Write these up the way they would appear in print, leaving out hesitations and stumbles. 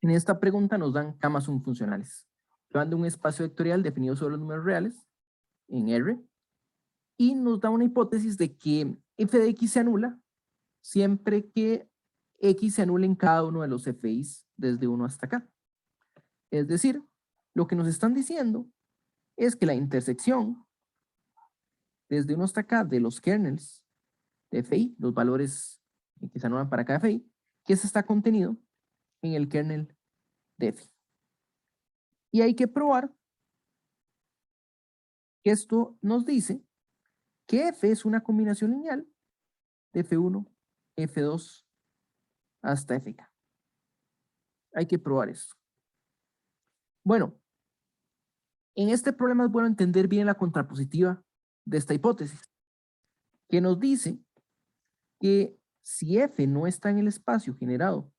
En esta pregunta nos dan camas funcionales, que van de un espacio vectorial definido sobre los números reales, en R, y nos da una hipótesis de que f de x se anula siempre que x se anule en cada uno de los FIs desde 1 hasta acá. Es decir, lo que nos están diciendo es que la intersección desde 1 hasta acá de los kernels de FI, los valores que se anulan para cada FI, que ese está contenido en el kernel de F. Y hay que probar que esto nos dice que F es una combinación lineal de F1, F2 hasta FK. Hay que probar esto. Bueno, en este problema es bueno entender bien la contrapositiva de esta hipótesis, que nos dice que si F no está en el espacio generado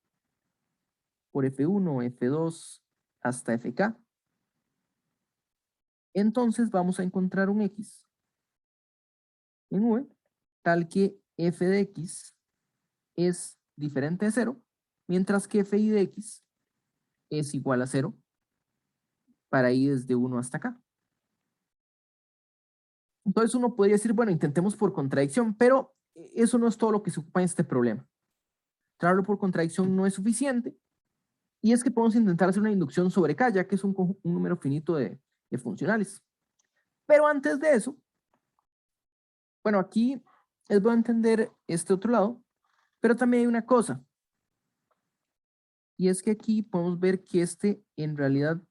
por F1, F2 hasta FK, entonces vamos a encontrar un X en V tal que F de X es diferente de 0, mientras que Fi de X es igual a 0 para ir desde 1 hasta acá. Entonces uno podría decir, bueno, intentemos por contradicción, pero eso no es todo lo que se ocupa en este problema. Traerlo por contradicción no es suficiente, y es que podemos intentar hacer una inducción sobre K, ya que es un número finito de funcionales. Pero antes de eso, bueno, aquí es bueno entender este otro lado, pero también hay una cosa, y es que aquí podemos ver que este en realidad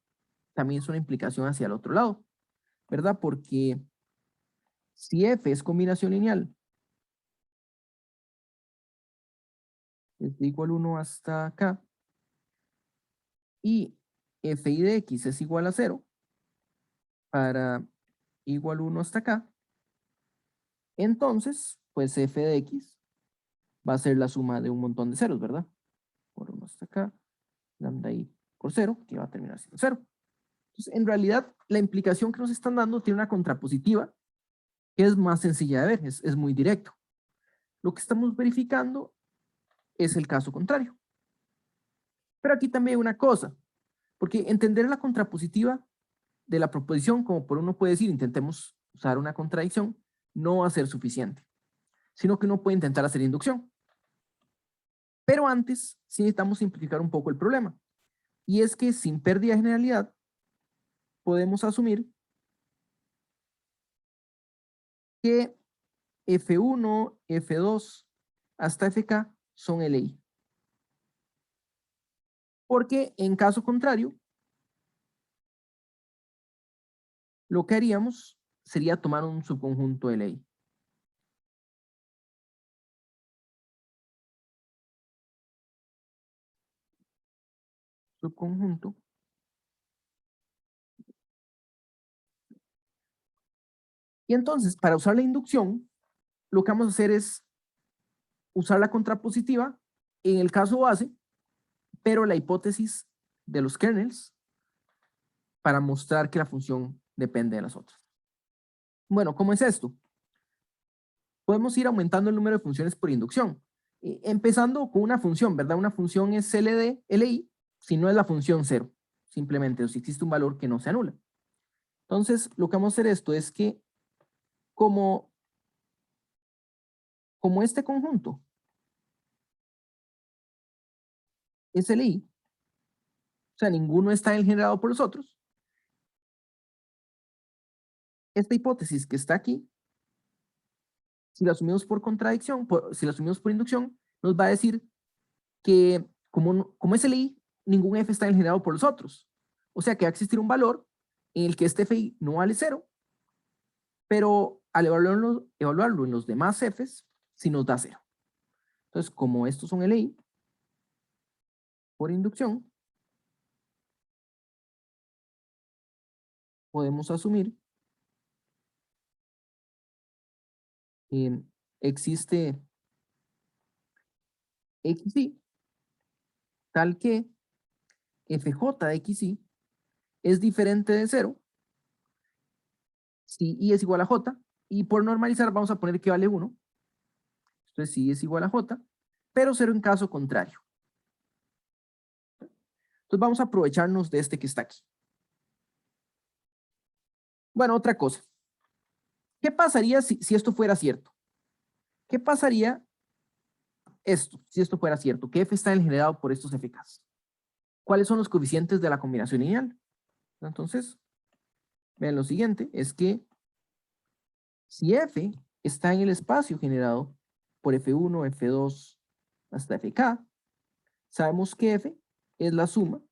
también es una implicación hacia el otro lado, ¿verdad? Porque si F es combinación lineal, es de igual 1 hasta acá, y Fi de X es igual a 0, para igual 1 hasta acá, entonces, pues F de X va a ser la suma de un montón de ceros, ¿verdad? Por 1 hasta acá, lambda i por 0, que va a terminar siendo 0. Entonces, en realidad, la implicación que nos están dando tiene una contrapositiva que es más sencilla de ver, es muy directo. Lo que estamos verificando es el caso contrario. Pero aquí también hay una cosa, porque entender la contrapositiva de la proposición, como por uno puede decir, intentemos usar una contradicción, no va a ser suficiente, sino que uno puede intentar hacer inducción. Pero antes, sí necesitamos simplificar un poco el problema. Y es que sin pérdida de generalidad, podemos asumir que F1, F2 hasta FK son LI. Porque en caso contrario, lo que haríamos sería tomar un subconjunto LI. Subconjunto. Y entonces, para usar la inducción, lo que vamos a hacer es usar la contrapositiva en el caso base, pero la hipótesis de los kernels para mostrar que la función depende de las otras. Bueno, ¿cómo es esto? Podemos ir aumentando el número de funciones por inducción. Empezando con una función, ¿verdad? Una función es LD, LI, si no es la función 0, simplemente, o si existe un valor que no se anula. Entonces, lo que vamos a hacer esto es que como este conjunto es LI, o sea, ninguno está generado por los otros, esta hipótesis que está aquí, si la asumimos por contradicción, si la asumimos por inducción, nos va a decir que como es LI, ningún F está generado por los otros. O sea que va a existir un valor en el que este Fi no vale 0, pero al evaluarlo en los demás Fs, sí nos da 0. Entonces, como estos son LI, por inducción, podemos asumir que existe XY, tal que FJ de XY es diferente de 0, si I es igual a J, y por normalizar vamos a poner que vale 1. Entonces, si I es igual a J, pero 0 en caso contrario. Entonces vamos a aprovecharnos de este que está aquí. Bueno, otra cosa. ¿Qué pasaría si esto fuera cierto? ¿Qué pasaría si esto fuera cierto? Que f está generado por estos FKs. ¿Cuáles son los coeficientes de la combinación lineal? Entonces, vean lo siguiente, es que si f está en el espacio generado por F1, F2 hasta Fk, sabemos que f es la suma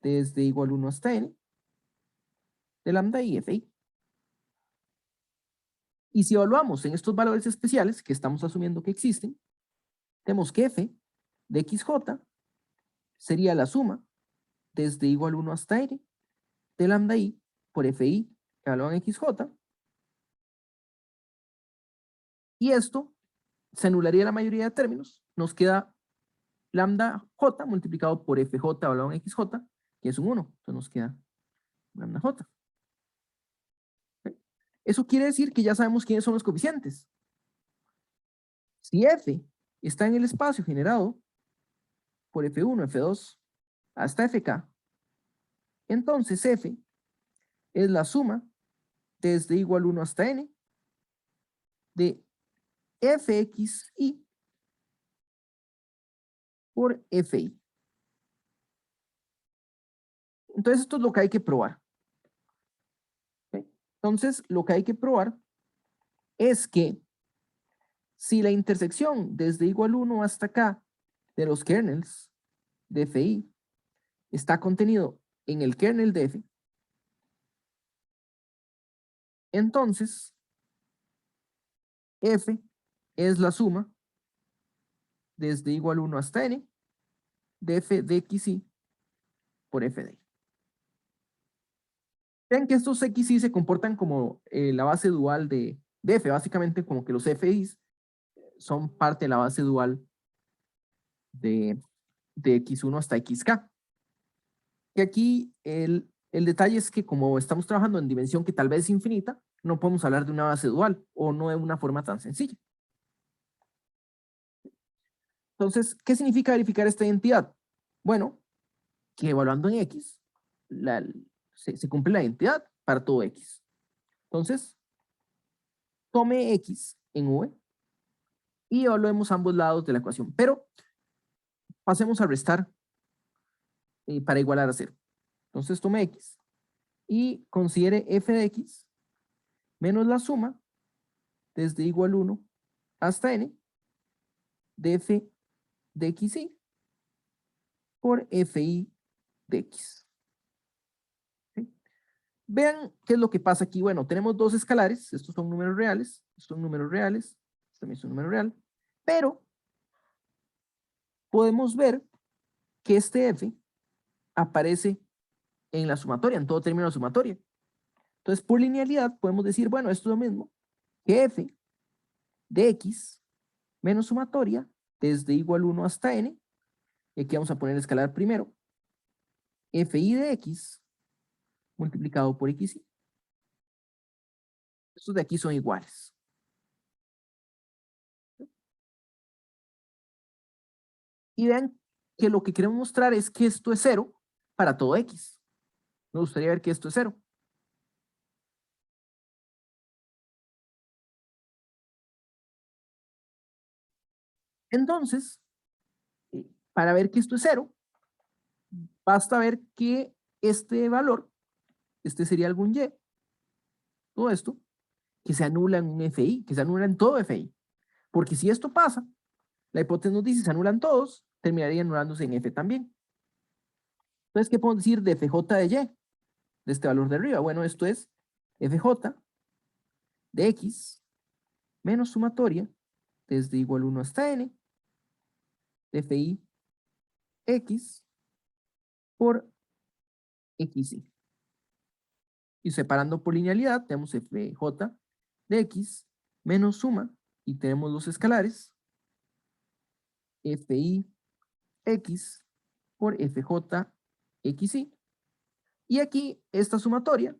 desde igual 1 hasta n de lambda y fi. Y si evaluamos en estos valores especiales, que estamos asumiendo que existen, tenemos que f de xj sería la suma desde igual 1 hasta n de lambda i por fi evaluado en xj. Y esto se anularía la mayoría de términos. Nos queda lambda j multiplicado por fj evaluado en xj, que es un 1. Entonces nos queda lambda j. Eso quiere decir que ya sabemos quiénes son los coeficientes. Si f está en el espacio generado por F1, F2 hasta Fk, entonces f es la suma desde igual 1 hasta n de fxi por fi. Entonces esto es lo que hay que probar. ¿Okay? Entonces lo que hay que probar es que si la intersección desde igual 1 hasta acá de los kernels de fi está contenido en el kernel de f, entonces f es la suma desde igual 1 hasta n de f de xi por f de i. Vean que estos xi se comportan como la base dual de f, básicamente como que los fi's son parte de la base dual de x1 hasta xk. Y aquí el detalle es que como estamos trabajando en dimensión que tal vez es infinita, no podemos hablar de una base dual o no de una forma tan sencilla. Entonces, ¿qué significa verificar esta identidad? Bueno, que evaluando en x, se cumple la identidad para todo x. Entonces, tome x en v y evaluemos ambos lados de la ecuación. Pero pasemos a restar para igualar a 0. Entonces tome x y considere f de x menos la suma desde igual 1 hasta n de f de xi por fi de x. ¿Sí? Vean qué es lo que pasa aquí. Bueno, tenemos dos escalares, estos son números reales, estos son números reales, este también es un número real, pero podemos ver que este f aparece en la sumatoria, en todo término de sumatoria. Entonces, por linealidad, podemos decir, bueno, esto es lo mismo que f de x menos sumatoria desde igual 1 hasta n, y aquí vamos a poner el escalar primero, fi de x multiplicado por xi. Estos de aquí son iguales. Y vean que lo que queremos mostrar es que esto es 0 para todo x. Nos gustaría ver que esto es 0. Entonces, para ver que esto es 0, basta ver que este valor, este sería algún y, todo esto, que se anula en un fi, que se anula en todo fi. Porque si esto pasa, la hipótesis nos dice se anulan todos, terminaría anulándose en f también. Entonces, ¿qué podemos decir de fj de y? De este valor de arriba. Bueno, esto es fj de x menos sumatoria desde igual 1 hasta n de fi x por xy. Y separando por linealidad, tenemos fj de x menos suma, y tenemos los escalares, fi x por fj xy. Y aquí esta sumatoria,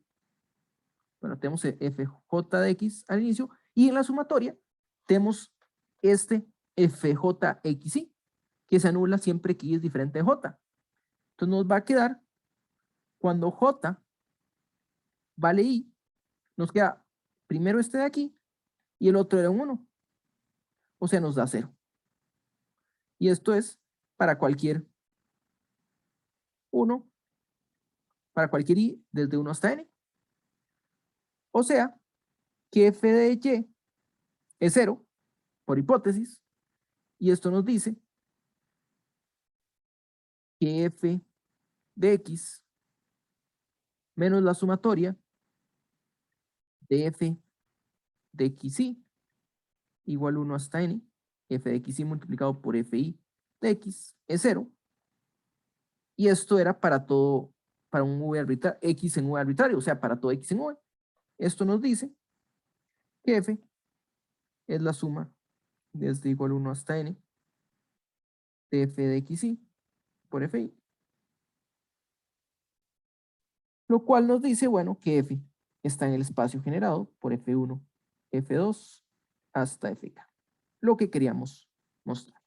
bueno, tenemos fj de x al inicio, y en la sumatoria tenemos este fjxy, que se anula siempre que y es diferente de j. Entonces nos va a quedar, cuando J vale I, nos queda primero este de aquí y el otro era un 1. O sea, nos da 0. Y esto es para cualquier 1, para cualquier I desde 1 hasta N. O sea, que f de Y es 0, por hipótesis, y esto nos dice que f de X menos la sumatoria de f de xy igual 1 hasta n, f de xy multiplicado por fi de x es 0, y esto era para todo, para un v arbitrario, x en v arbitrario, o sea, para todo x en v. Esto nos dice que f es la suma desde igual 1 hasta n de f de xy por fi, lo cual nos dice, bueno, que f está en el espacio generado por f1, f2 hasta fk, lo que queríamos mostrar.